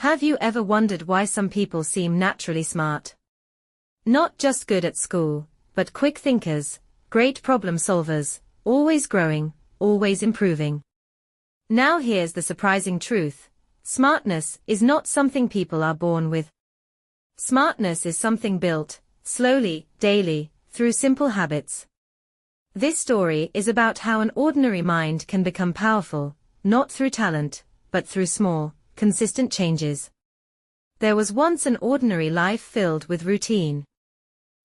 Have you ever wondered why some people seem naturally smart? Not just good at school, but quick thinkers, great problem solvers, always growing, always improving. Now here's the surprising truth. Smartness is not something people are born with. Smartness is something built, slowly, daily, through simple habits. This story is about how an ordinary mind can become powerful, not through talent, but through small, consistent changes. There was once an ordinary life filled with routine.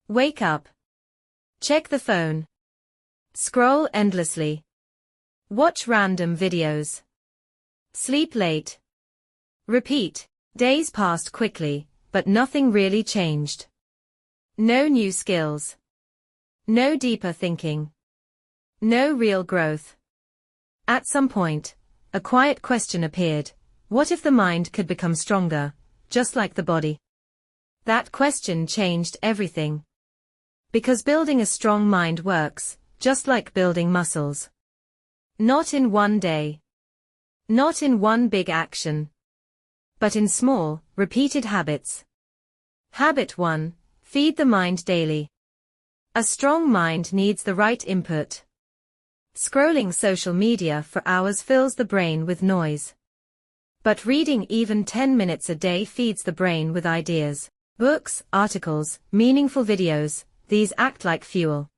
Wake up. Check the phone. Scroll endlessly. Watch random videos. Sleep late. Repeat. Days passed quickly, but nothing really changed. No new skills. No deeper thinking. No real growth. At some point, a quiet question appeared. What if the mind could become stronger, just like the body? That question changed everything. Because building a strong mind works, just like building muscles. Not in one day. Not in one big action. But in small, repeated habits. Habit 1. Feed the mind daily. A strong mind needs the right input. Scrolling social media for hours fills the brain with noise. But reading even 10 minutes a day feeds the brain with ideas. Books, articles, meaningful videos, these act like fuel.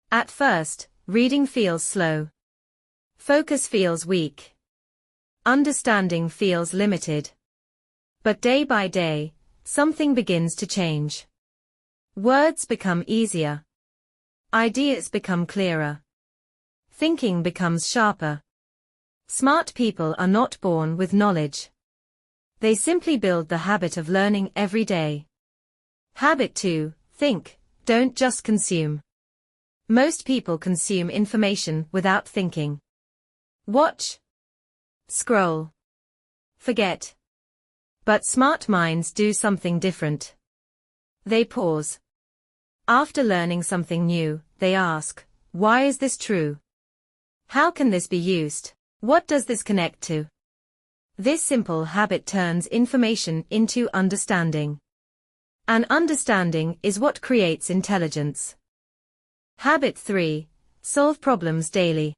At first, reading feels slow. Focus feels weak. Understanding feels limited. But day by day, something begins to change. Words become easier. Ideas become clearer. Thinking becomes sharper. Smart people are not born with knowledge. They simply build the habit of learning every day. Habit 2. Think, don't just consume. Most people consume information without thinking. Watch. Scroll. Forget. But smart minds do something different. They pause. After learning something new, they ask, why is this true? How can this be used? What does this connect to? This simple habit turns information into understanding. And understanding is what creates intelligence. Habit 3. Solve problems daily.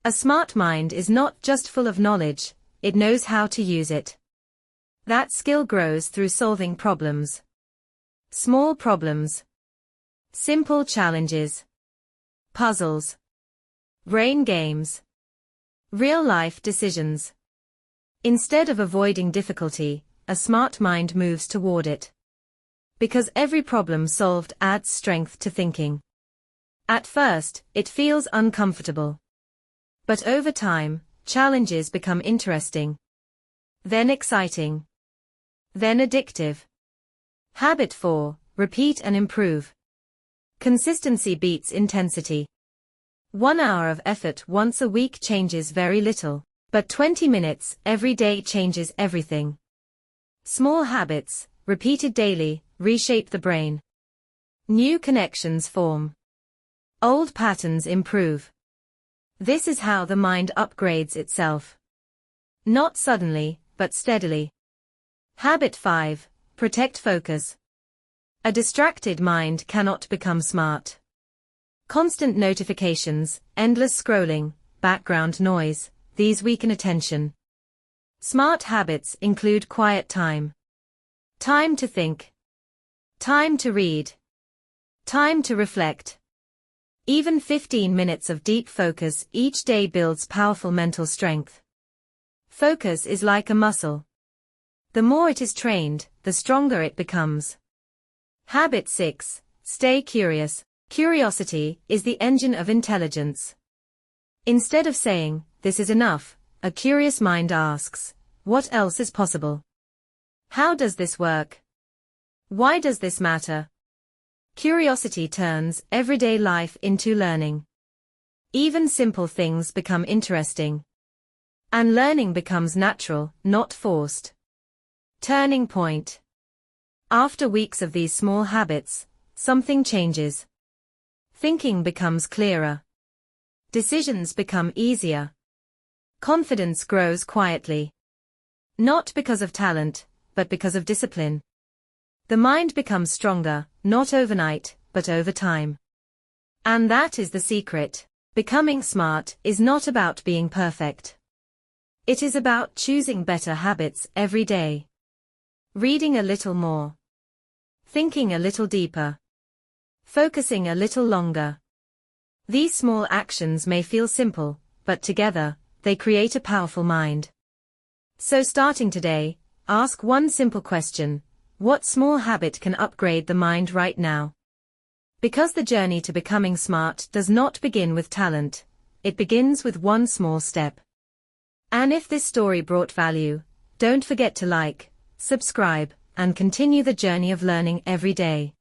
A smart mind is not just full of knowledge, it knows how to use it. That skill grows through solving problems. Small problems. Simple challenges. Puzzles. Brain games. Real-life decisions. Instead of avoiding difficulty, a smart mind moves toward it. Because every problem solved adds strength to thinking. At first, it feels uncomfortable. But over time, challenges become interesting. Then exciting. Then addictive. Habit 4. Repeat and improve. Consistency beats intensity. 1 hour of effort once a week changes very little, but 20 minutes every day changes everything. Small habits, repeated daily, reshape the brain. New connections form. Old patterns improve. This is how the mind upgrades itself. Not suddenly, but steadily. Habit 5. Protect focus. A distracted mind cannot become smart. Constant notifications, endless scrolling, background noise, these weaken attention. Smart habits include quiet time. Time to think. Time to read. Time to reflect. Even 15 minutes of deep focus each day builds powerful mental strength. Focus is like a muscle. The more it is trained, the stronger it becomes. Habit 6. Stay curious. Curiosity is the engine of intelligence. Instead of saying, this is enough, a curious mind asks, what else is possible? How does this work? Why does this matter? Curiosity turns everyday life into learning. Even simple things become interesting. And learning becomes natural, not forced. Turning point. After weeks of these small habits, something changes. Thinking becomes clearer. Decisions become easier. Confidence grows quietly. Not because of talent, but because of discipline. The mind becomes stronger, not overnight, but over time. And that is the secret. Becoming smart is not about being perfect. It is about choosing better habits every day. Reading a little more. Thinking a little deeper. Focusing a little longer. These small actions may feel simple, but together, they create a powerful mind. So starting today, ask one simple question: what small habit can upgrade the mind right now? Because the journey to becoming smart does not begin with talent. It begins with one small step. And if this story brought value, don't forget to like, subscribe, and continue the journey of learning every day.